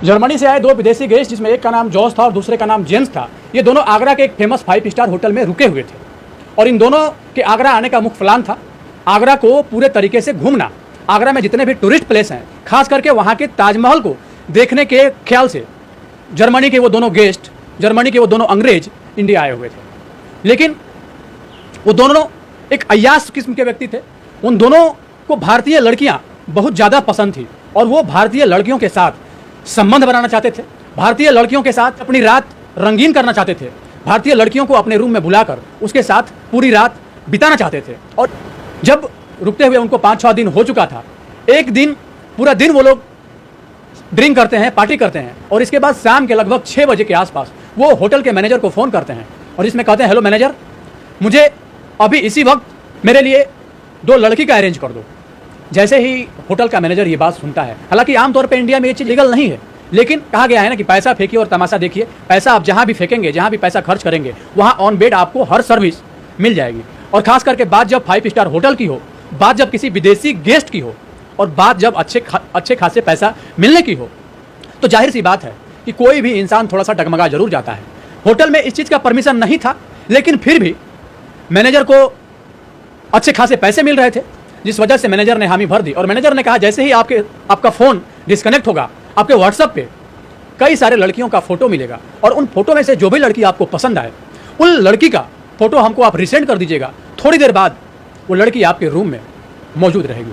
Germany से आए दो विदेशी गेस्ट, जिसमें एक का नाम जॉर्ज था और दूसरे का नाम जेम्स था। ये दोनों आगरा के एक फेमस 5 स्टार होटल में रुके हुए थे और इन दोनों के आगरा आने का मुख्य प्लान था आगरा को पूरे तरीके से घूमना। आगरा में जितने भी टूरिस्ट प्लेस हैं, खास करके वहाँ के ताजमहल को देखने के ख्याल से जर्मनी के वो दोनों गेस्ट, जर्मनी के वो दोनों अंग्रेज इंडिया आए हुए थे। लेकिन वो दोनों एक अय्याश किस्म के व्यक्ति थे। उन दोनों को भारतीय लड़कियां बहुत ज़्यादा पसंद थी और वो भारतीय लड़कियों के साथ संबंध बनाना चाहते थे, भारतीय लड़कियों के साथ अपनी रात रंगीन करना चाहते थे, भारतीय लड़कियों को अपने रूम में बुलाकर उसके साथ पूरी रात बिताना चाहते थे। और जब रुकते हुए उनको 5-6 दिन हो चुका था, एक दिन पूरा दिन वो लोग ड्रिंक करते हैं, पार्टी करते हैं और इसके बाद शाम के लगभग 6 बजे के आसपास वो होटल के मैनेजर को फ़ोन करते हैं और इसमें कहते हैं, हेलो मैनेजर, मुझे अभी इसी वक्त मेरे लिए 2 लड़की का अरेंज कर दो। जैसे ही होटल का मैनेजर ये बात सुनता है, हालांकि आमतौर पर इंडिया में ये चीज़ लीगल नहीं है, लेकिन कहा गया है ना कि पैसा फेंकिए और तमाशा देखिए। पैसा आप जहाँ भी फेंकेंगे, जहाँ भी पैसा खर्च करेंगे, वहाँ ऑन बेड आपको हर सर्विस मिल जाएगी। और खास करके बात जब 5 स्टार होटल की हो, बात जब किसी विदेशी गेस्ट की हो और बात जब अच्छे खासे पैसा मिलने की हो, तो जाहिर सी बात है कि कोई भी इंसान थोड़ा सा डगमगा जरूर जाता है। होटल में इस चीज़ का परमिशन नहीं था, लेकिन फिर भी मैनेजर को अच्छे खासे पैसे मिल रहे थे, जिस वजह से मैनेजर ने हामी भर दी। और मैनेजर ने कहा, जैसे ही आपका फ़ोन डिस्कनेक्ट होगा, आपके व्हाट्सएप पे कई सारे लड़कियों का फोटो मिलेगा और उन फोटो में से जो भी लड़की आपको पसंद आए, उन लड़की का फोटो हमको आप रिसेंड कर दीजिएगा। थोड़ी देर बाद वो लड़की आपके रूम में मौजूद रहेगी।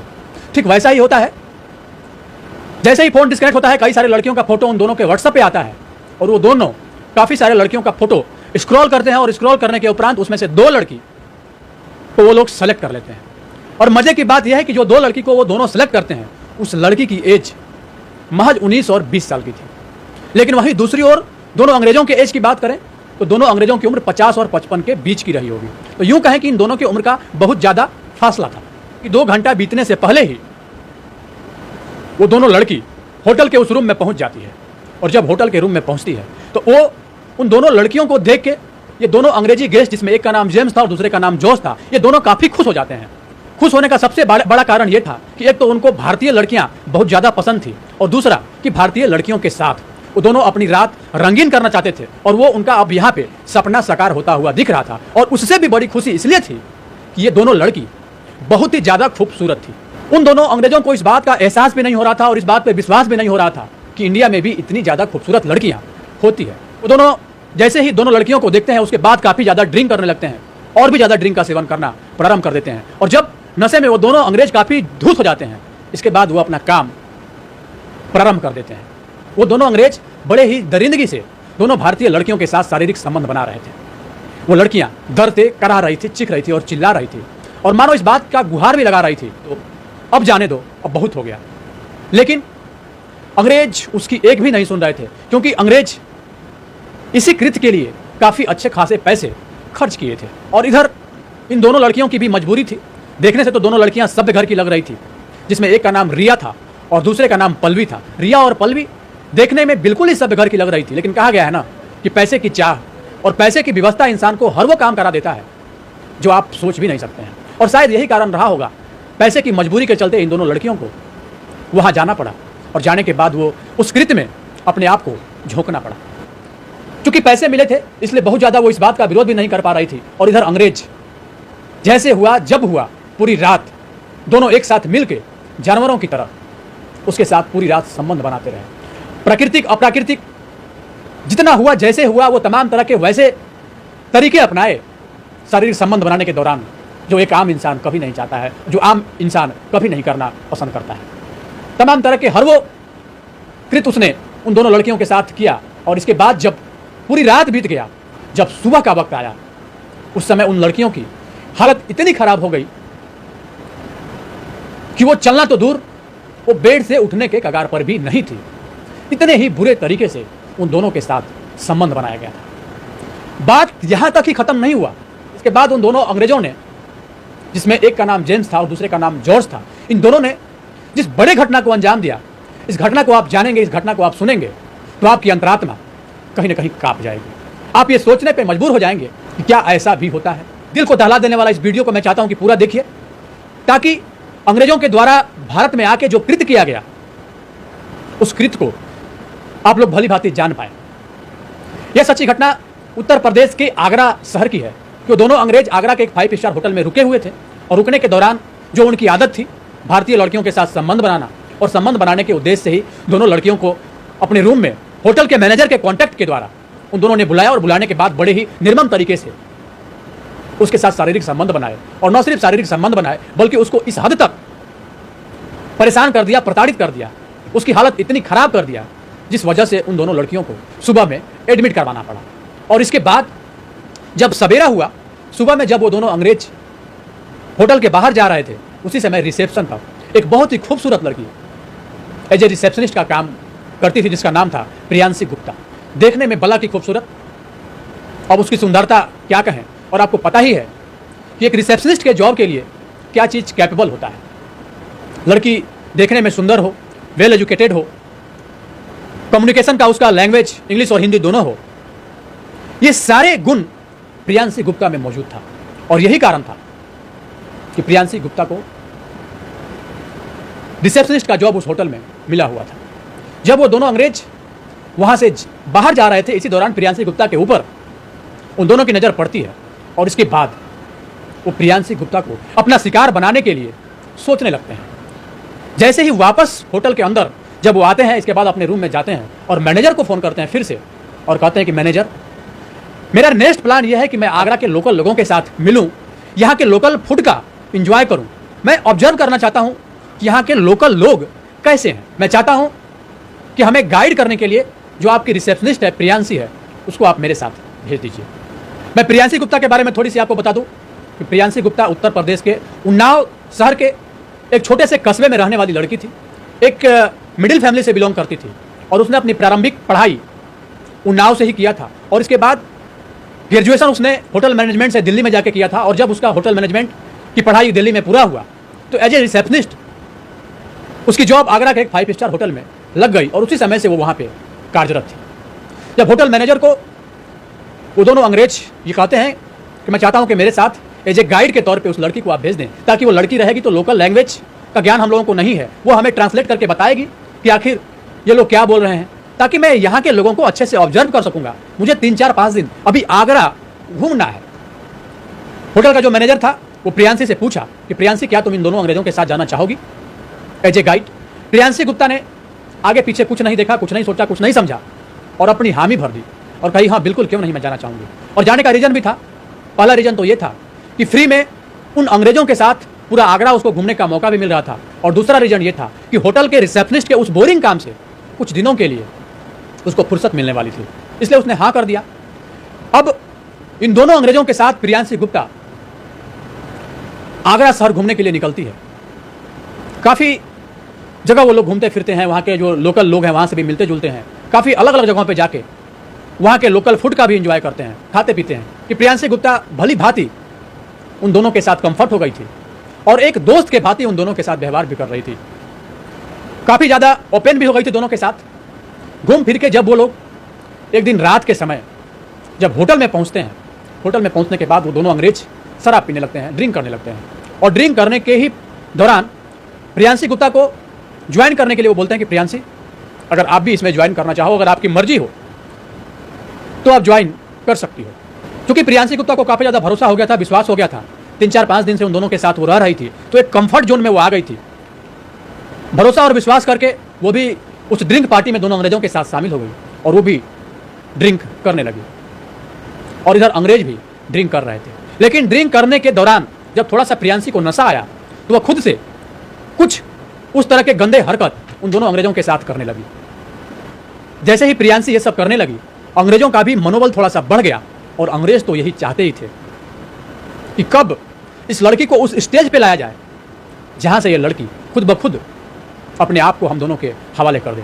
ठीक वैसा ही होता है। जैसे ही फ़ोन डिस्कनेक्ट होता है, कई सारे लड़कियों का फोटो उन दोनों के व्हाट्सएप पे आता है और वो दोनों काफ़ी सारे लड़कियों का फोटो स्क्रॉल करते हैं और स्क्रॉल करने के उपरांत उसमें से 2 लड़की को वो लोग सेलेक्ट कर लेते हैं। और मज़े की बात यह है कि जो 2 लड़की को वो दोनों सेलेक्ट करते हैं, उस लड़की की एज महज 19 और 20 साल की थी। लेकिन वहीं दूसरी ओर दोनों अंग्रेजों के एज की बात करें तो दोनों अंग्रेजों की उम्र 50 और 55 के बीच की रही होगी। तो यूं कहें कि इन दोनों की उम्र का बहुत ज़्यादा फासला था कि 2 घंटा बीतने से पहले ही वो दोनों लड़की होटल के उस रूम में पहुंच जाती है। और जब होटल के रूम में पहुंचती है तो वो उन दोनों लड़कियों को देख के, ये दोनों अंग्रेजी गेस्ट, जिसमें एक का नाम जेम्स था और दूसरे का नाम जॉर्ज था, ये दोनों काफ़ी खुश हो जाते हैं। खुश होने का सबसे बड़ा कारण ये था कि एक तो उनको भारतीय लड़कियां बहुत ज़्यादा पसंद थी और दूसरा कि भारतीय लड़कियों के साथ वो दोनों अपनी रात रंगीन करना चाहते थे और वो उनका अब यहाँ पे सपना साकार होता हुआ दिख रहा था। और उससे भी बड़ी खुशी इसलिए थी कि ये दोनों लड़की बहुत ही ज़्यादा खूबसूरत थी। उन दोनों अंग्रेजों को इस बात का एहसास भी नहीं हो रहा था और इस बात पर विश्वास भी नहीं हो रहा था कि इंडिया में भी इतनी ज़्यादा खूबसूरत लड़कियाँ होती है। वो दोनों जैसे ही दोनों लड़कियों को देखते हैं, उसके बाद काफ़ी ज़्यादा ड्रिंक करने लगते हैं और भी ज़्यादा ड्रिंक का सेवन करना प्रारंभ कर देते हैं। और जब नशे में वो दोनों अंग्रेज काफ़ी धूत हो जाते हैं, इसके बाद वो अपना काम प्रारंभ कर देते हैं। वो दोनों अंग्रेज बड़े ही दरिंदगी से दोनों भारतीय लड़कियों के साथ शारीरिक संबंध बना रहे थे। वो लड़कियां दर्द से करा रही थी, चिख रही थी और चिल्ला रही थी और मानो इस बात का गुहार भी लगा रही थी, तो अब जाने दो, अब बहुत हो गया। लेकिन अंग्रेज उसकी एक भी नहीं सुन रहे थे, क्योंकि अंग्रेज इसी कृत्य के लिए काफ़ी अच्छे खासे पैसे खर्च किए थे। और इधर इन दोनों लड़कियों की भी मजबूरी थी। देखने से तो दोनों लड़कियां सभ्य घर की लग रही थी, जिसमें एक का नाम रिया था और दूसरे का नाम पल्लवी था। रिया और पल्लवी देखने में बिल्कुल ही सभ्य घर की लग रही थी, लेकिन कहा गया है ना कि पैसे की चाह और पैसे की व्यवस्था इंसान को हर वो काम करा देता है जो आप सोच भी नहीं सकते हैं। और शायद यही कारण रहा होगा, पैसे की मजबूरी के चलते इन दोनों लड़कियों को वहाँ जाना पड़ा और जाने के बाद वो उस कृत्य में अपने आप को झोंकना पड़ा। चूँकि पैसे मिले थे, इसलिए बहुत ज़्यादा वो इस बात का विरोध भी नहीं कर पा रही थी। और इधर अंग्रेज जैसे हुआ जब हुआ, पूरी रात दोनों एक साथ मिलके जानवरों की तरह उसके साथ पूरी रात संबंध बनाते रहे। प्राकृतिक अप्राकृतिक जितना हुआ, जैसे हुआ, वो तमाम तरह के वैसे तरीके अपनाए शारीरिक संबंध बनाने के दौरान, जो एक आम इंसान कभी नहीं चाहता है, जो आम इंसान कभी नहीं करना पसंद करता है। तमाम तरह के हर वो कृत्य उसने उन दोनों लड़कियों के साथ किया। और इसके बाद जब पूरी रात बीत गया, जब सुबह का वक्त आया, उस समय उन लड़कियों की हालत इतनी खराब हो गई कि वो चलना तो दूर, वो बेड से उठने के कगार पर भी नहीं थी। इतने ही बुरे तरीके से उन दोनों के साथ संबंध बनाया गया था। बात यहाँ तक ही खत्म नहीं हुआ। इसके बाद उन दोनों अंग्रेजों ने, जिसमें एक का नाम जेम्स था और दूसरे का नाम जॉर्ज था, इन दोनों ने जिस बड़े घटना को अंजाम दिया, इस घटना को आप जानेंगे, इस घटना को आप सुनेंगे तो आपकी अंतरात्मा कहीं ना कहीं कांप जाएगी। आप ये सोचने पे मजबूर हो जाएंगे कि क्या ऐसा भी होता है। दिल को दहला देने वाला इस वीडियो को मैं चाहता हूं कि पूरा देखिए, ताकि अंग्रेजों के द्वारा भारत में आके जो कृत्य किया गया, उस कृत्य को आप लोग भली भांति जान पाए। यह सच्ची घटना उत्तर प्रदेश के आगरा शहर की है कि वो दोनों अंग्रेज आगरा के एक 5 स्टार होटल में रुके हुए थे और रुकने के दौरान जो उनकी आदत थी भारतीय लड़कियों के साथ संबंध बनाना, और संबंध बनाने के उद्देश्य से ही दोनों लड़कियों को अपने रूम में होटल के मैनेजर के कॉन्टैक्ट के द्वारा उन दोनों ने बुलाया और बुलाने के बाद बड़े ही निर्मम तरीके से उसके साथ शारीरिक संबंध बनाए। और न सिर्फ शारीरिक संबंध बनाए बल्कि उसको इस हद तक परेशान कर दिया, प्रताड़ित कर दिया, उसकी हालत इतनी खराब कर दिया जिस वजह से उन दोनों लड़कियों को सुबह में एडमिट करवाना पड़ा। और इसके बाद जब सवेरा हुआ, सुबह में जब वो दोनों अंग्रेज होटल के बाहर जा रहे थे, उसी समय रिसेप्शन पर एक बहुत ही खूबसूरत लड़की एज ए रिसेप्शनिस्ट का काम करती थी जिसका नाम था प्रियांशी गुप्ता। देखने में भला की खूबसूरत, अब उसकी सुंदरता क्या कहें। और आपको पता ही है कि एक रिसेप्शनिस्ट के जॉब के लिए क्या चीज़ कैपेबल होता है। लड़की देखने में सुंदर हो, वेल एजुकेटेड हो, कम्युनिकेशन का उसका लैंग्वेज इंग्लिश और हिंदी दोनों हो, ये सारे गुण प्रियांशी गुप्ता में मौजूद था। और यही कारण था कि प्रियांशी गुप्ता को रिसेप्शनिस्ट का जॉब उस होटल में मिला हुआ था। जब वो दोनों अंग्रेज वहां से बाहर जा रहे थे, इसी दौरान प्रियांशी गुप्ता के ऊपर उन दोनों की नज़र पड़ती है और इसके बाद वो प्रियांशी गुप्ता को अपना शिकार बनाने के लिए सोचने लगते हैं। जैसे ही वापस होटल के अंदर जब वो आते हैं, इसके बाद अपने रूम में जाते हैं और मैनेजर को फ़ोन करते हैं फिर से और कहते हैं कि मैनेजर, मेरा नेक्स्ट प्लान यह है कि मैं आगरा के लोकल लोगों के साथ मिलूं, यहाँ के लोकल फूड का इंजॉय करूं। मैं ऑब्जर्व करना चाहता हूं कि यहाँ के लोकल लोग कैसे हैं। मैं चाहता हूं कि हमें गाइड करने के लिए जो आपकी रिसेप्शनिस्ट है प्रियांशी है, उसको आप मेरे साथ भेज दीजिए। मैं प्रियांशी गुप्ता के बारे में थोड़ी सी आपको बता दूं कि प्रियांशी गुप्ता उत्तर प्रदेश के उन्नाव शहर के एक छोटे से कस्बे में रहने वाली लड़की थी। एक मिडिल फैमिली से बिलोंग करती थी और उसने अपनी प्रारंभिक पढ़ाई उन्नाव से ही किया था और इसके बाद ग्रेजुएशन उसने होटल मैनेजमेंट से दिल्ली में जाके किया था। और जब उसका होटल मैनेजमेंट की पढ़ाई दिल्ली में पूरा हुआ तो एज ए रिसेप्शनिस्ट उसकी जॉब आगरा के एक 5 स्टार होटल में लग गई और उसी समय से वो वहाँ पे कार्यरत थी। जब होटल मैनेजर को वो दोनों अंग्रेज ये कहते हैं कि मैं चाहता हूँ कि मेरे साथ एज ए गाइड के तौर पे उस लड़की को आप भेज दें, ताकि वो लड़की रहेगी तो लोकल लैंग्वेज का ज्ञान हम लोगों को नहीं है, वो हमें ट्रांसलेट करके बताएगी कि आखिर ये लोग क्या बोल रहे हैं, ताकि मैं यहाँ के लोगों को अच्छे से ऑब्जर्व कर सकूँगा। मुझे 3-4-5 दिन अभी आगरा घूमना है। होटल का जो मैनेजर था वो प्रियांशी से पूछा कि प्रियांशी, क्या तुम इन दोनों अंग्रेजों के साथ जाना चाहोगी as a guide? Priyanshi Gupta ने आगे पीछे कुछ नहीं देखा, कुछ नहीं सोचा, कुछ नहीं समझा और अपनी हामी भर दी और कही हाँ बिल्कुल, क्यों नहीं, मैं जाना चाहूँगी। और जाने का रीज़न भी था। पहला रीज़न तो ये था कि फ्री में उन अंग्रेजों के साथ पूरा आगरा उसको घूमने का मौका भी मिल रहा था, और दूसरा रीज़न ये था कि होटल के रिसेप्शनिस्ट के उस बोरिंग काम से कुछ दिनों के लिए उसको फुर्सत मिलने वाली थी, इसलिए उसने हाँ कर दिया। अब इन दोनों अंग्रेजों के साथ प्रियांशी गुप्ता आगरा शहर घूमने के लिए निकलती है। काफ़ी जगह वो लोग घूमते फिरते हैं, वहाँ के जो लोकल लोग हैं वहाँ से भी मिलते जुलते हैं, काफ़ी अलग अलग जगहों पे जाके वहाँ के लोकल फूड का भी एंजॉय करते हैं, खाते पीते हैं। कि प्रियांशी गुप्ता भली भांति उन दोनों के साथ कंफर्ट हो गई थी और एक दोस्त के भांति उन दोनों के साथ व्यवहार भी कर रही थी, काफ़ी ज़्यादा ओपन भी हो गई थी दोनों के साथ। घूम फिर के जब वो लोग एक दिन रात के समय जब होटल में पहुँचते हैं, होटल में पहुँचने के बाद वो दोनों अंग्रेज शराब पीने लगते हैं, ड्रिंक करने लगते हैं। और ड्रिंक करने के ही दौरान प्रियांशी गुप्ता को ज्वाइन करने के लिए वो बोलते हैं कि प्रियांशी, अगर आप भी इसमें ज्वाइन करना चाहो, अगर आपकी मर्जी हो तो आप ज्वाइन कर सकती हो। क्योंकि प्रियांशी गुप्ता को काफ़ी ज़्यादा भरोसा हो गया था, विश्वास हो गया था, 3-4-5 दिन से उन दोनों के साथ वो रह रही थी, तो एक कंफर्ट जोन में वो आ गई थी। भरोसा और विश्वास करके वो भी उस ड्रिंक पार्टी में दोनों अंग्रेजों के साथ शामिल हो गई और वो भी ड्रिंक करने लगी और इधर अंग्रेज भी ड्रिंक कर रहे थे। लेकिन ड्रिंक करने के दौरान जब थोड़ा सा प्रियांशी को नशा आया तो वह खुद से कुछ उस तरह के गंदे हरकत उन दोनों अंग्रेजों के साथ करने लगी। जैसे ही प्रियांशी ये सब करने लगी, अंग्रेजों का भी मनोबल थोड़ा सा बढ़ गया और अंग्रेज तो यही चाहते ही थे कि कब इस लड़की को उस स्टेज पे लाया जाए जहां से ये लड़की खुद ब खुद अपने आप को हम दोनों के हवाले कर दे।